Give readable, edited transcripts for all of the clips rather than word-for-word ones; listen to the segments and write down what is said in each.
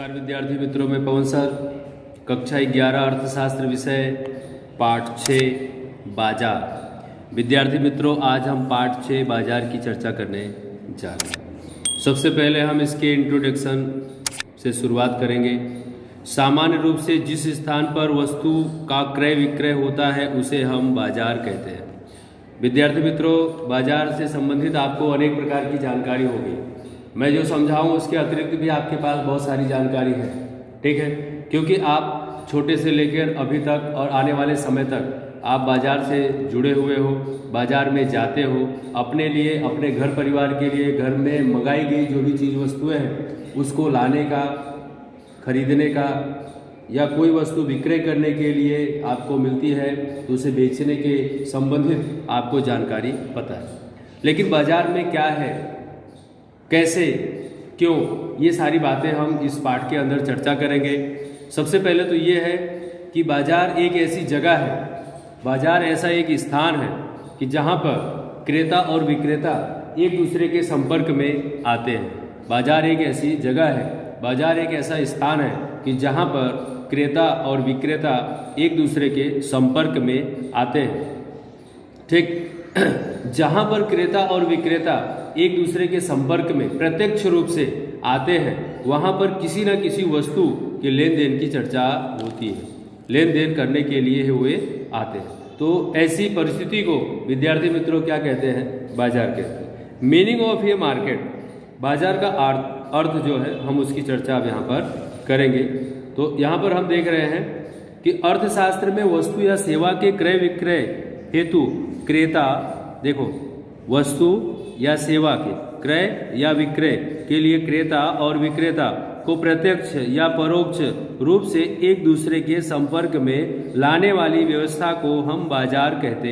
नमस्कार विद्यार्थी मित्रों, मैं पवन सर, कक्षा 11 अर्थशास्त्र विषय पाठ 6 बाजार। विद्यार्थी मित्रों, आज हम पाठ 6 बाजार की चर्चा करने जा रहे हैं। सबसे पहले हम इसके इंट्रोडक्शन से शुरुआत करेंगे। सामान्य रूप से जिस स्थान पर वस्तु का क्रय विक्रय होता है उसे हम बाजार कहते हैं। विद्यार्थी मित्रों, बाजार से संबंधित आपको अनेक प्रकार की जानकारी होगी। मैं जो समझाऊं उसके अतिरिक्त भी आपके पास बहुत सारी जानकारी है, ठीक है, क्योंकि आप छोटे से लेकर अभी तक और आने वाले समय तक आप बाजार से जुड़े हुए हो, बाजार में जाते हो, अपने लिए, अपने घर परिवार के लिए घर में मंगाई गई जो भी चीज़ वस्तुएं हैं उसको लाने का, खरीदने का या कोई वस्तु विक्रय करने के लिए आपको मिलती है तो उसे बेचने के संबंधित आपको जानकारी पता है। लेकिन बाजार में क्या है, कैसे, क्यों, ये सारी बातें हम इस पाठ के अंदर चर्चा करेंगे। सबसे पहले तो ये है कि बाजार एक ऐसी जगह है, बाजार ऐसा एक स्थान है कि जहाँ पर क्रेता और विक्रेता एक दूसरे के संपर्क में आते हैं। बाजार एक ऐसी जगह है, बाजार एक ऐसा स्थान है कि जहाँ पर क्रेता और विक्रेता एक दूसरे के संपर्क में आते हैं। ठीक, जहाँ पर क्रेता और विक्रेता एक दूसरे के संपर्क में प्रत्यक्ष रूप से आते हैं वहाँ पर किसी न किसी वस्तु के लेन देन की चर्चा होती है, लेन देन करने के लिए हुए आते हैं। तो ऐसी परिस्थिति को विद्यार्थी मित्रों क्या कहते हैं? बाजार कहते हैं। मीनिंग ऑफ ए मार्केट, बाजार का अर्थ जो है हम उसकी चर्चा अब यहाँ पर करेंगे। तो यहाँ पर हम देख रहे हैं कि अर्थशास्त्र में वस्तु या सेवा के क्रय विक्रय हेतु क्रेता, देखो, वस्तु या सेवा के क्रय या विक्रय के लिए क्रेता और विक्रेता को प्रत्यक्ष या परोक्ष रूप से एक दूसरे के संपर्क में लाने वाली व्यवस्था को हम बाजार कहते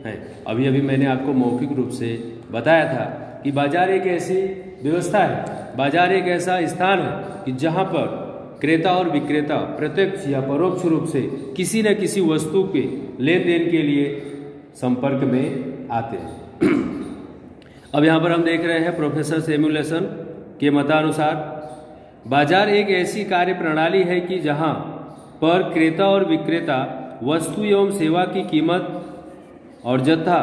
हैं। अभी अभी मैंने आपको मौखिक रूप से बताया था कि बाजार एक ऐसी व्यवस्था है, बाजार एक ऐसा स्थान है कि जहाँ पर क्रेता और विक्रेता प्रत्यक्ष या परोक्ष रूप से किसी न किसी वस्तु के लेन देन के लिए संपर्क में आते हैं। अब यहाँ पर हम देख रहे हैं प्रोफेसर सैमुएल्सन के मतानुसार बाजार एक ऐसी कार्य प्रणाली है कि जहाँ पर क्रेता और विक्रेता वस्तु एवं सेवा की कीमत और जत्था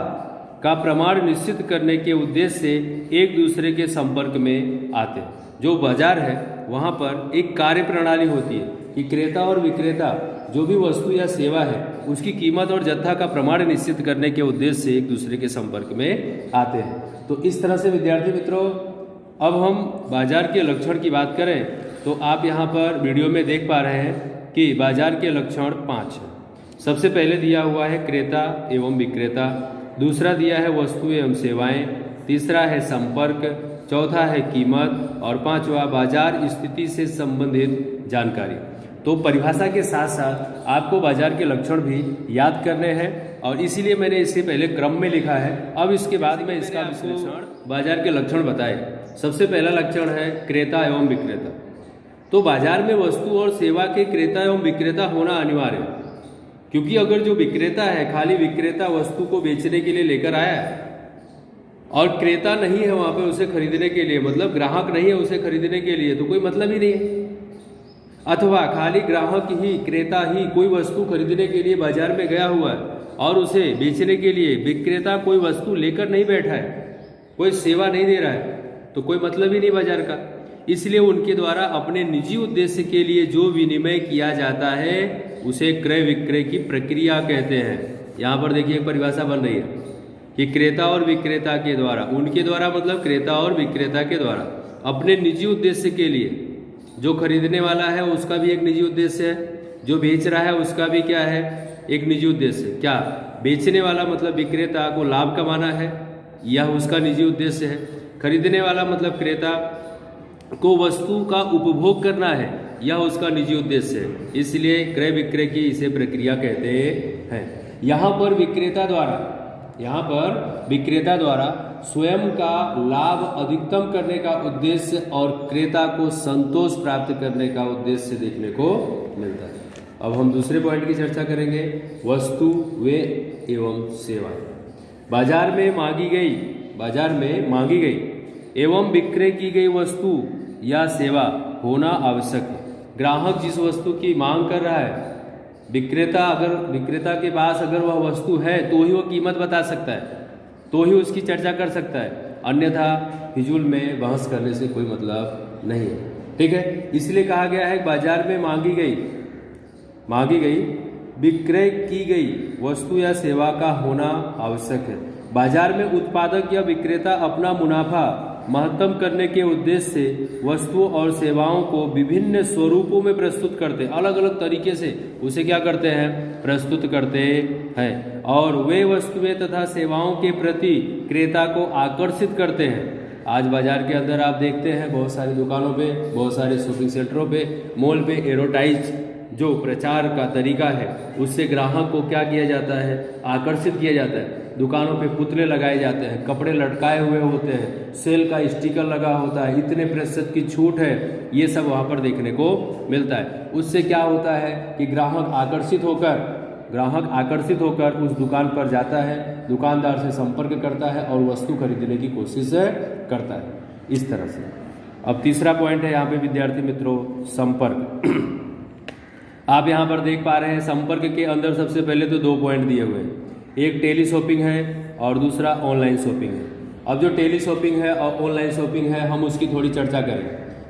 का प्रमाण निश्चित करने के उद्देश्य से एक दूसरे के संपर्क में आते हैं। जो बाजार है वहाँ पर एक कार्य प्रणाली होती है कि क्रेता और विक्रेता जो भी वस्तु या सेवा है उसकी कीमत और जत्था का प्रमाण निश्चित करने के उद्देश्य से एक दूसरे के संपर्क में आते हैं। तो इस तरह से विद्यार्थी मित्रों, अब हम बाजार के लक्षण की बात करें तो आप यहाँ पर वीडियो में देख पा रहे हैं कि बाजार के लक्षण 5 हैं। सबसे पहले दिया हुआ है क्रेता एवं विक्रेता, दूसरा दिया है वस्तु एवं सेवाएं, तीसरा है संपर्क, चौथा है कीमत और पांचवा बाजार स्थिति से संबंधित जानकारी। तो परिभाषा के साथ साथ आपको बाजार के लक्षण भी याद करने हैं और इसीलिए मैंने इससे पहले क्रम में लिखा है। अब इसके बाद में इसका विश्लेषण, बाजार के लक्षण बताए। सबसे पहला लक्षण है क्रेता एवं विक्रेता। तो बाजार में वस्तु और सेवा के क्रेता एवं विक्रेता होना अनिवार्य है, क्योंकि अगर जो विक्रेता है खाली विक्रेता वस्तु को बेचने के लिए लेकर आया है और क्रेता नहीं है वहाँ पे उसे खरीदने के लिए, मतलब ग्राहक नहीं है उसे खरीदने के लिए, तो कोई मतलब ही नहीं है। अथवा खाली ग्राहक ही, क्रेता ही कोई वस्तु खरीदने के लिए बाजार में गया हुआ है और उसे बेचने के लिए विक्रेता कोई वस्तु लेकर नहीं बैठा है, कोई सेवा नहीं दे रहा है, तो कोई मतलब ही नहीं बाजार का। इसलिए उनके द्वारा अपने निजी उद्देश्य के लिए जो विनिमय किया जाता है उसे क्रय विक्रय की प्रक्रिया कहते हैं। यहाँ पर देखिए एक परिभाषा बन रही है कि क्रेता और विक्रेता के द्वारा, उनके द्वारा मतलब क्रेता और विक्रेता के द्वारा अपने निजी उद्देश्य के लिए, जो खरीदने वाला है उसका भी एक निजी उद्देश्य है, जो बेच रहा है उसका भी क्या है, एक निजी उद्देश्य। क्या बेचने वाला मतलब विक्रेता को लाभ कमाना है, यह उसका निजी उद्देश्य है। खरीदने वाला मतलब क्रेता को वस्तु का उपभोग करना है, यह उसका निजी उद्देश्य है। इसलिए क्रय विक्रय की इसे प्रक्रिया कहते हैं। यहाँ पर विक्रेता द्वारा स्वयं का लाभ अधिकतम करने का उद्देश्य और क्रेता को संतोष प्राप्त करने का उद्देश्य देखने को मिलता है। अब हम दूसरे पॉइंट की चर्चा करेंगे, वस्तु वे एवं सेवा। बाजार में मांगी गई एवं विक्रय की गई वस्तु या सेवा होना आवश्यक है। ग्राहक जिस वस्तु की मांग कर रहा है, विक्रेता के पास अगर वह वस्तु है तो ही वो कीमत बता सकता है, तो ही उसकी चर्चा कर सकता है, अन्यथा फिजूल में बहस करने से कोई मतलब नहीं है। ठीक है, इसलिए कहा गया है बाजार में मांगी गई विक्रय की गई वस्तु या सेवा का होना आवश्यक है। बाजार में उत्पादक या विक्रेता अपना मुनाफा महत्तम करने के उद्देश्य से वस्तुओं और सेवाओं को विभिन्न स्वरूपों में प्रस्तुत करते, अलग अलग तरीके से उसे क्या करते हैं, प्रस्तुत करते हैं, और वे वस्तुएं तथा सेवाओं के प्रति क्रेता को आकर्षित करते हैं। आज बाजार के अंदर आप देखते हैं बहुत सारी दुकानों पे, बहुत सारे शॉपिंग सेंटरों पे, मॉल पे एडवर्टाइज जो प्रचार का तरीका है उससे ग्राहक को क्या किया जाता है, आकर्षित किया जाता है। दुकानों पे पुतले लगाए जाते हैं, कपड़े लटकाए हुए होते हैं, सेल का स्टिकर लगा होता है, इतने प्रतिशत की छूट है, ये सब वहाँ पर देखने को मिलता है। उससे क्या होता है कि ग्राहक आकर्षित होकर उस दुकान पर जाता है, दुकानदार से संपर्क करता है और वस्तु खरीदने की कोशिश करता है, इस तरह से। अब तीसरा पॉइंट है यहाँ पे विद्यार्थी मित्रों, संपर्क। आप यहाँ पर देख पा रहे हैं संपर्क के अंदर सबसे पहले तो 2 पॉइंट दिए हुए हैं, एक टेली शॉपिंग है और दूसरा ऑनलाइन शॉपिंग है। अब जो टेली शॉपिंग है और ऑनलाइन शॉपिंग है हम उसकी थोड़ी चर्चा करें।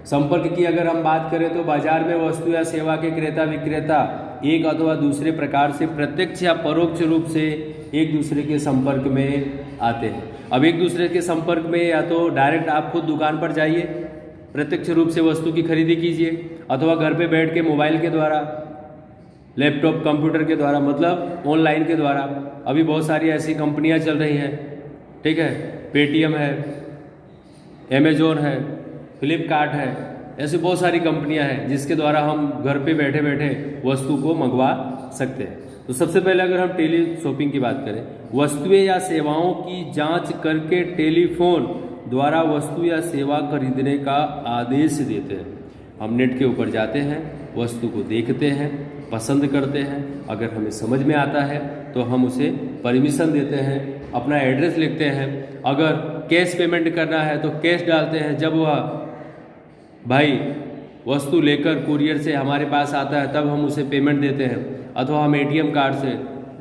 संपर्क की अगर हम बात करें तो बाजार में वस्तु या सेवा के क्रेता विक्रेता एक अथवा दूसरे प्रकार से प्रत्यक्ष या परोक्ष रूप से एक दूसरे के संपर्क में आते हैं। अब एक दूसरे के संपर्क में या तो डायरेक्ट आप खुद दुकान पर जाइए, प्रत्यक्ष रूप से वस्तु की खरीदी कीजिए, अथवा घर पे बैठ के मोबाइल के द्वारा, लैपटॉप कंप्यूटर के द्वारा, मतलब ऑनलाइन के द्वारा। अभी बहुत सारी ऐसी कंपनियां चल रही हैं, ठीक है, पेटीएम है, अमेजोन है, फ्लिपकार्ट है, ऐसी बहुत सारी कंपनियां हैं जिसके द्वारा हम घर पे बैठे बैठे वस्तु को मंगवा सकते हैं। तो सबसे पहले अगर हम टेली शॉपिंग की बात करें, वस्तुएं या सेवाओं की जांच करके टेलीफोन द्वारा वस्तु या सेवा खरीदने का आदेश देते हैं। हम नेट के ऊपर जाते हैं, वस्तु को देखते हैं, पसंद करते हैं, अगर हमें समझ में आता है तो हम उसे परमिशन देते हैं, अपना एड्रेस लिखते हैं, अगर कैश पेमेंट करना है तो कैश डालते हैं। जब वह भाई वस्तु लेकर कुरियर से हमारे पास आता है तब हम उसे पेमेंट देते हैं, अथवा हम एटीएम कार्ड से,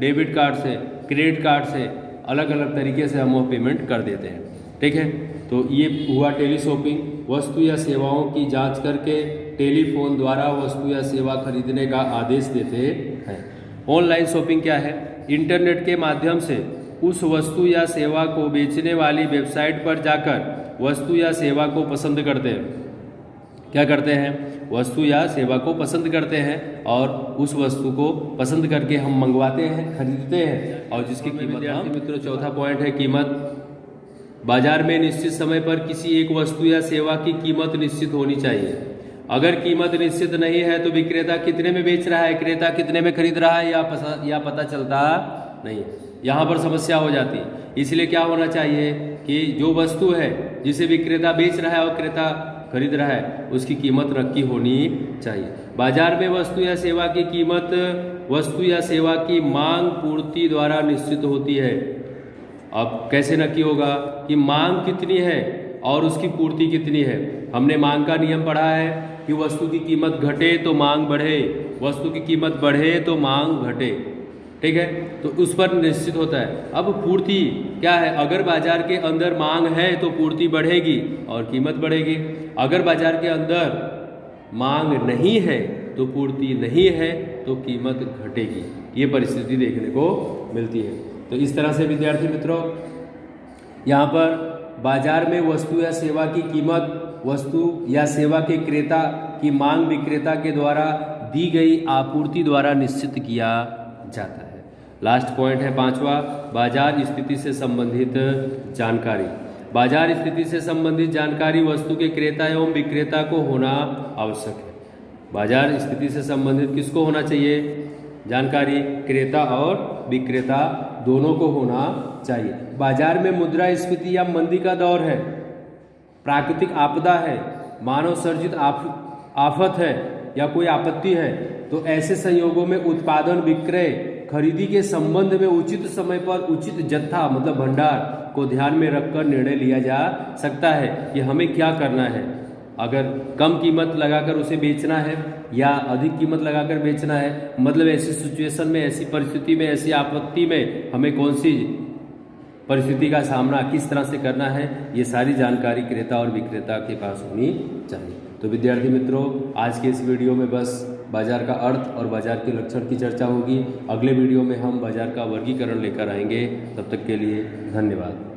डेबिट कार्ड से, क्रेडिट कार्ड से अलग अलग तरीके से हम वह पेमेंट कर देते हैं। ठीक है, तो ये हुआ टेली शॉपिंग, वस्तु या सेवाओं की जांच करके टेलीफोन द्वारा वस्तु या सेवा खरीदने का आदेश देते हैं। ऑनलाइन शॉपिंग क्या है? इंटरनेट के माध्यम से उस वस्तु या सेवा को बेचने वाली वेबसाइट पर जाकर वस्तु या सेवा को पसंद करते हैं। क्या करते हैं? वस्तु या सेवा को पसंद करते हैं और उस वस्तु को पसंद करके हम मंगवाते हैं, खरीदते हैं, और जिसकी कीमत, मित्रों चौथा पॉइंट है कीमत। बाजार में निश्चित समय पर किसी एक वस्तु या सेवा की कीमत निश्चित होनी चाहिए। अगर कीमत निश्चित नहीं है तो विक्रेता कितने में बेच रहा है, क्रेता कितने में खरीद रहा है या पता चलता नहीं है। यहाँ पर समस्या हो जाती है। इसलिए क्या होना चाहिए कि जो वस्तु है जिसे विक्रेता बेच रहा है और क्रेता खरीद रहा है उसकी कीमत नक्की होनी चाहिए। बाजार में वस्तु या सेवा की कीमत वस्तु या सेवा की मांग पूर्ति द्वारा निश्चित होती है। अब कैसे नक्की होगा कि मांग कितनी है और उसकी पूर्ति कितनी है? हमने मांग का नियम पढ़ा है कि वस्तु की कीमत घटे तो मांग बढ़े, वस्तु की कीमत बढ़े तो मांग घटे। ठीक है, तो उस पर निश्चित होता है। अब पूर्ति क्या है? अगर बाजार के अंदर मांग है तो पूर्ति बढ़ेगी और कीमत बढ़ेगी। अगर बाजार के अंदर मांग नहीं है तो पूर्ति नहीं है तो कीमत घटेगी। ये परिस्थिति देखने को मिलती है। तो इस तरह से विद्यार्थी मित्रों, यहाँ पर बाजार में वस्तु या सेवा की कीमत वस्तु या सेवा के क्रेता की मांग विक्रेता के द्वारा दी गई आपूर्ति द्वारा निश्चित किया जाता है। लास्ट पॉइंट है पांचवा, बाजार स्थिति से संबंधित जानकारी। बाजार स्थिति से संबंधित जानकारी वस्तु के क्रेता एवं विक्रेता को होना आवश्यक है। बाजार स्थिति से संबंधित किसको होना चाहिए? जानकारी क्रेता और विक्रेता दोनों को होना चाहिए। बाजार में मुद्रास्फीति या मंदी का दौर है, प्राकृतिक आपदा है, मानव सर्जित आफत है या कोई आपत्ति है, तो ऐसे संयोगों में उत्पादन, विक्रय, खरीदी के संबंध में उचित समय पर उचित जत्था मतलब भंडार को ध्यान में रखकर निर्णय लिया जा सकता है कि हमें क्या करना है। अगर कम कीमत लगाकर उसे बेचना है या अधिक कीमत लगाकर बेचना है, मतलब ऐसी सिचुएशन में, ऐसी परिस्थिति में, ऐसी आपत्ति में हमें कौन सी परिस्थिति का सामना किस तरह से करना है, ये सारी जानकारी क्रेता और विक्रेता के पास होनी चाहिए। तो विद्यार्थी मित्रों, आज के इस वीडियो में बस बाजार का अर्थ और बाजार के लक्षण की चर्चा होगी। अगले वीडियो में हम बाजार का वर्गीकरण लेकर आएंगे। तब तक के लिए धन्यवाद।